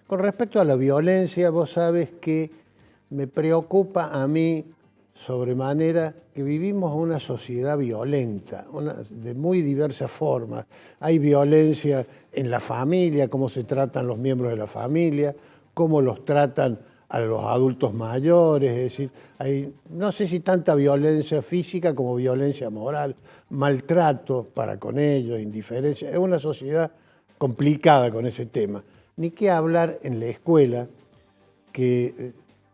Con respecto a la violencia, vos sabes que me preocupa a mí sobremanera que vivimos una sociedad violenta, de muy diversas formas. Hay violencia en la familia, cómo se tratan los miembros de la familia, cómo los tratan a los adultos mayores, es decir, hay no sé si tanta violencia física como violencia moral, maltrato para con ellos, indiferencia. Es una sociedad complicada con ese tema. Ni qué hablar en la escuela, que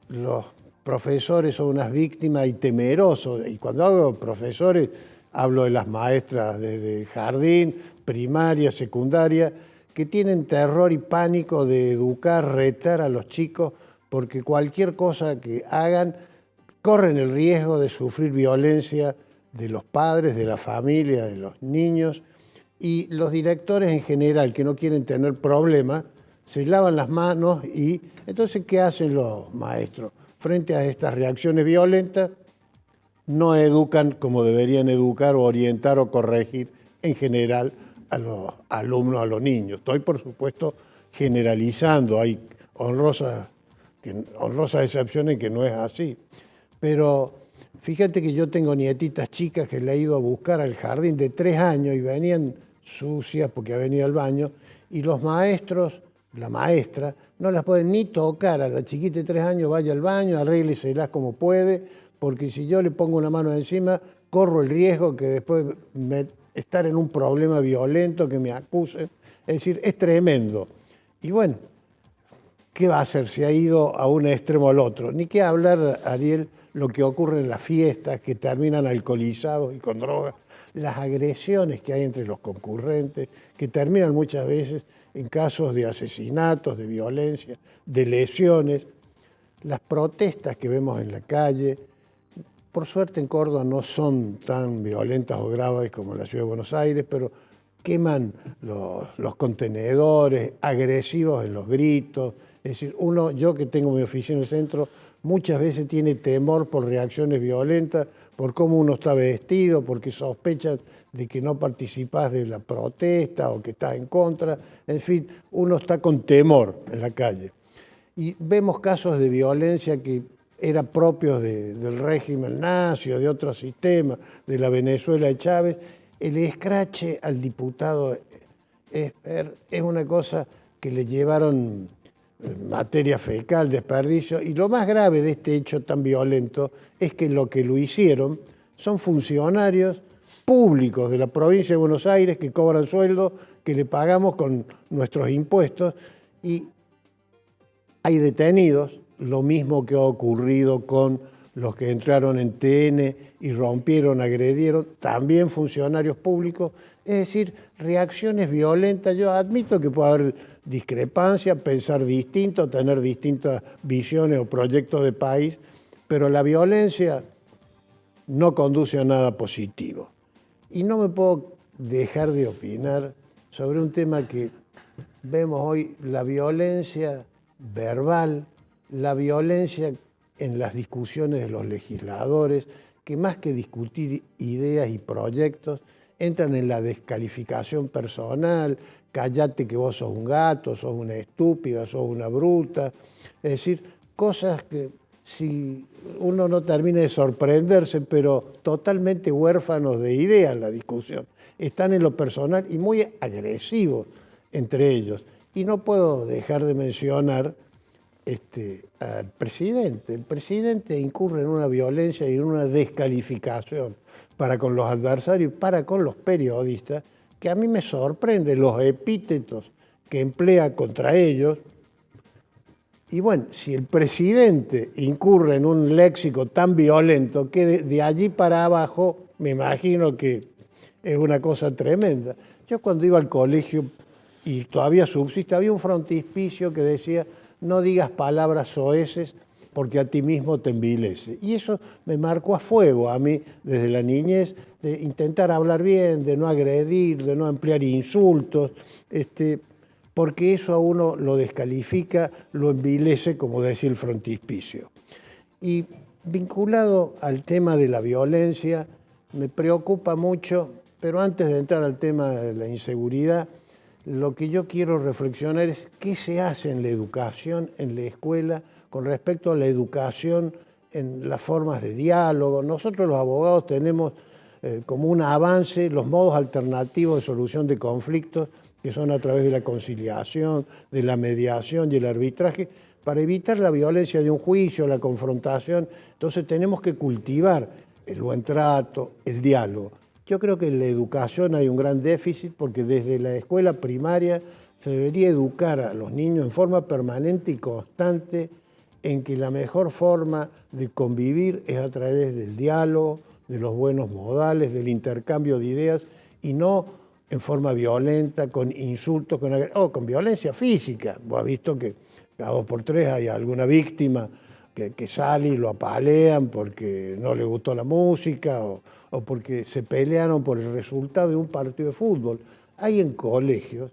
los profesores son unas víctimas y temerosos. Y cuando hablo de profesores, hablo de las maestras de jardín, primaria, secundaria, que tienen terror y pánico de educar, retar a los chicos, porque cualquier cosa que hagan corren el riesgo de sufrir violencia de los padres, de la familia, de los niños, y los directores en general que no quieren tener problemas, se lavan las manos y entonces, ¿qué hacen los maestros? Frente a estas reacciones violentas, no educan como deberían educar o orientar o corregir en general a los alumnos, a los niños. Estoy, por supuesto, generalizando, hay honrosas excepciones que no es así. Pero fíjate que yo tengo nietitas chicas que le he ido a buscar al jardín de 3 años y venían sucias porque ha venido al baño, y los maestros, la maestra, no las pueden ni tocar. A la chiquita de 3 años, vaya al baño, arrégleselas como puede, porque si yo le pongo una mano encima, corro el riesgo que después estar en un problema violento, que me acusen. Es decir, es tremendo. Y bueno, ¿qué va a hacer? Se ha ido a un extremo al otro. Ni qué hablar, Ariel, lo que ocurre en las fiestas, que terminan alcoholizados y con drogas, las agresiones que hay entre los concurrentes, que terminan muchas veces en casos de asesinatos, de violencia, de lesiones, las protestas que vemos en la calle. Por suerte en Córdoba no son tan violentas o graves como en la ciudad de Buenos Aires, pero queman los contenedores, agresivos en los gritos. Es decir, yo que tengo mi oficina en el centro, muchas veces tiene temor por reacciones violentas, por cómo uno está vestido, porque sospechan de que no participás de la protesta o que estás en contra. En fin, uno está con temor en la calle. Y vemos casos de violencia que eran propios del régimen nazi o de otros sistemas, de la Venezuela de Chávez. El escrache al diputado es una cosa que le llevaron materia fecal, desperdicio, y lo más grave de este hecho tan violento es que lo que lo hicieron son funcionarios públicos de la provincia de Buenos Aires que cobran sueldo, que le pagamos con nuestros impuestos, y hay detenidos, lo mismo que ha ocurrido con los que entraron en TN y rompieron, agredieron, también funcionarios públicos. Es decir, reacciones violentas. Yo admito que puede haber discrepancia, pensar distinto, tener distintas visiones o proyectos de país, pero la violencia no conduce a nada positivo. Y no me puedo dejar de opinar sobre un tema que vemos hoy, la violencia verbal, la violencia en las discusiones de los legisladores, que más que discutir ideas y proyectos, entran en la descalificación personal, cállate que vos sos un gato, sos una estúpida, sos una bruta. Es decir, cosas que si uno no termina de sorprenderse, pero totalmente huérfanos de ideas en la discusión. Están en lo personal y muy agresivos entre ellos. Y no puedo dejar de mencionar al presidente. El presidente incurre en una violencia y en una descalificación para con los adversarios, para con los periodistas, que a mí me sorprende los epítetos que emplea contra ellos. Y bueno, si el presidente incurre en un léxico tan violento, que de allí para abajo me imagino que es una cosa tremenda. Yo cuando iba al colegio, y todavía subsiste, había un frontispicio que decía: no digas palabras soeces porque a ti mismo te envilece. Y eso me marcó a fuego a mí desde la niñez, de intentar hablar bien, de no agredir, de no emplear insultos, porque eso a uno lo descalifica, lo envilece, como decía el frontispicio. Y vinculado al tema de la violencia, me preocupa mucho, pero antes de entrar al tema de la inseguridad, lo que yo quiero reflexionar es qué se hace en la educación, en la escuela, con respecto a la educación en las formas de diálogo. Nosotros los abogados tenemos como un avance los modos alternativos de solución de conflictos, que son a través de la conciliación, de la mediación y el arbitraje, para evitar la violencia de un juicio, la confrontación. Entonces tenemos que cultivar el buen trato, el diálogo. Yo creo que en la educación hay un gran déficit porque desde la escuela primaria se debería educar a los niños en forma permanente y constante en que la mejor forma de convivir es a través del diálogo, de los buenos modales, del intercambio de ideas y no en forma violenta, con insultos, con violencia física. Vos has visto que cada 2 por 3 hay alguna víctima que sale y lo apalean porque no le gustó la música o porque se pelearon por el resultado de un partido de fútbol. Hay en colegios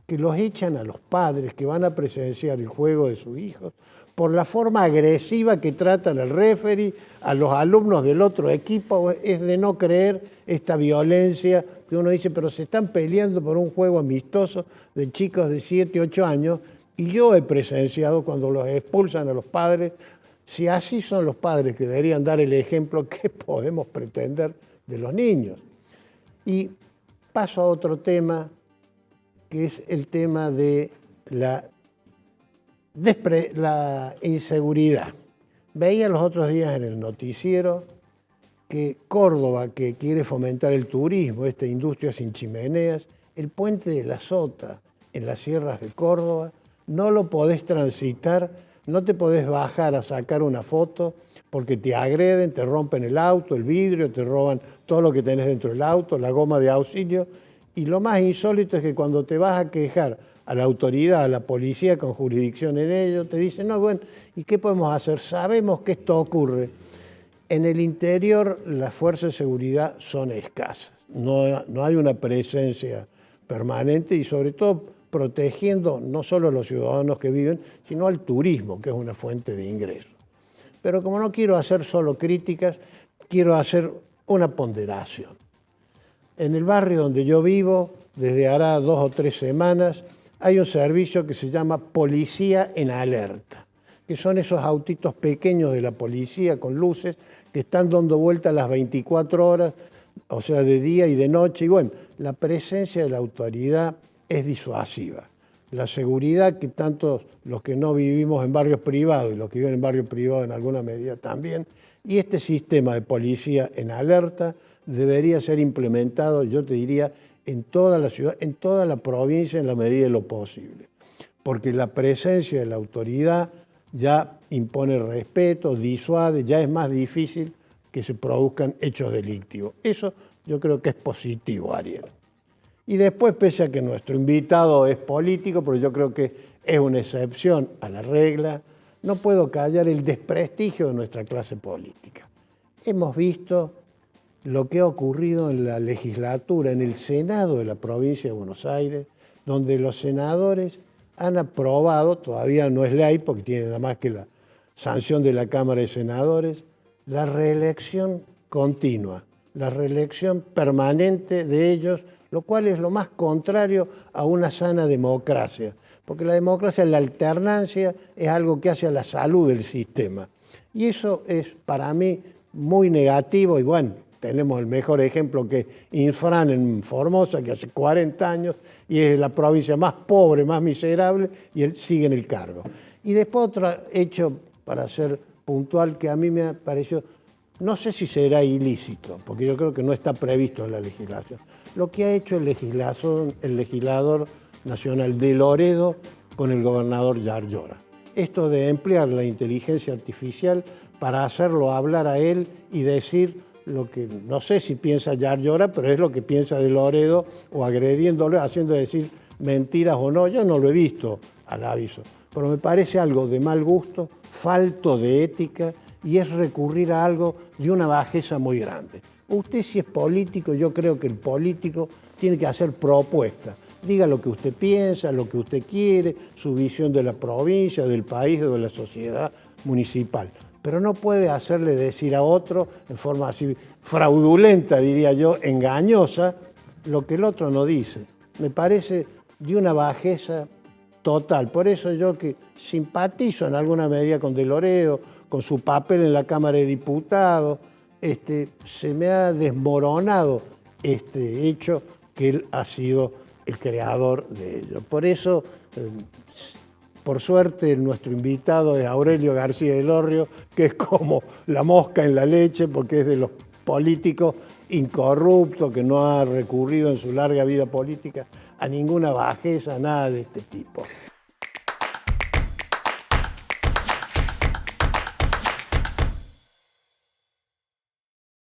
que los echan a los padres que van a presenciar el juego de sus hijos por la forma agresiva que tratan al referee, a los alumnos del otro equipo. Es de no creer esta violencia que uno dice, pero se están peleando por un juego amistoso de chicos de 7, 8 años, y yo he presenciado cuando los expulsan a los padres. Si así son los padres que deberían dar el ejemplo, ¿qué podemos pretender de los niños? Y paso a otro tema, que es el tema de la inseguridad. Veía los otros días en el noticiero que Córdoba, que quiere fomentar el turismo, esta industria sin chimeneas, el puente de la Sota en las sierras de Córdoba, no lo podés transitar, no te podés bajar a sacar una foto porque te agreden, te rompen el auto, el vidrio, te roban todo lo que tenés dentro del auto, la goma de auxilio. Y lo más insólito es que cuando te vas a quejar a la autoridad, a la policía con jurisdicción en ello, te dicen, no, bueno, ¿y qué podemos hacer? Sabemos que esto ocurre. En el interior las fuerzas de seguridad son escasas, no hay una presencia permanente y sobre todo protegiendo no solo a los ciudadanos que viven, sino al turismo, que es una fuente de ingresos. Pero como no quiero hacer solo críticas, quiero hacer una ponderación. En el barrio donde yo vivo, desde hará 2 o 3 semanas, hay un servicio que se llama Policía en Alerta, que son esos autitos pequeños de la policía con luces que están dando vueltas las 24 horas, o sea, de día y de noche. Y bueno, la presencia de la autoridad es disuasiva. La seguridad que tanto los que no vivimos en barrios privados y los que viven en barrios privados en alguna medida también, y este sistema de policía en alerta debería ser implementado, yo te diría, en toda la ciudad, en toda la provincia, en la medida de lo posible. Porque la presencia de la autoridad ya impone respeto, disuade, ya es más difícil que se produzcan hechos delictivos. Eso yo creo que es positivo, Ariel. Y después, pese a que nuestro invitado es político, pero yo creo que es una excepción a la regla, no puedo callar el desprestigio de nuestra clase política. Hemos visto lo que ha ocurrido en la legislatura, en el Senado de la provincia de Buenos Aires, donde los senadores han aprobado, todavía no es ley porque tiene nada más que la sanción de la Cámara de Senadores, la reelección continua, la reelección permanente de ellos, lo cual es lo más contrario a una sana democracia, porque la democracia, la alternancia, es algo que hace a la salud del sistema. Y eso es para mí muy negativo y bueno, tenemos el mejor ejemplo que Infran en Formosa, que hace 40 años y es la provincia más pobre, más miserable, y él sigue en el cargo. Y después otro hecho, para ser puntual, que a mí me pareció, no sé si será ilícito, porque yo creo que no está previsto en la legislación, lo que ha hecho el legislador nacional de Loredo con el gobernador Yarlora. Esto de emplear la inteligencia artificial para hacerlo hablar a él y decir lo que no sé si piensa Yarlora, pero es lo que piensa de Loredo, o agrediéndolo, haciendo decir mentiras o no. Yo no lo he visto al aviso, pero me parece algo de mal gusto, falto de ética, y es recurrir a algo de una bajeza muy grande. Usted, si es político, yo creo que el político tiene que hacer propuestas. Diga lo que usted piensa, lo que usted quiere, su visión de la provincia, del país o de la sociedad municipal. Pero no puede hacerle decir a otro, en forma así fraudulenta, diría yo, engañosa, lo que el otro no dice. Me parece de una bajeza total. Por eso yo, que simpatizo en alguna medida con De Loredo, con su papel en la Cámara de Diputados, se me ha desmoronado este hecho que él ha sido el creador de ello. Por eso, por suerte, nuestro invitado es Aurelio García Elorrio, que es como la mosca en la leche, porque es de los políticos incorruptos, que no ha recurrido en su larga vida política a ninguna bajeza, nada de este tipo.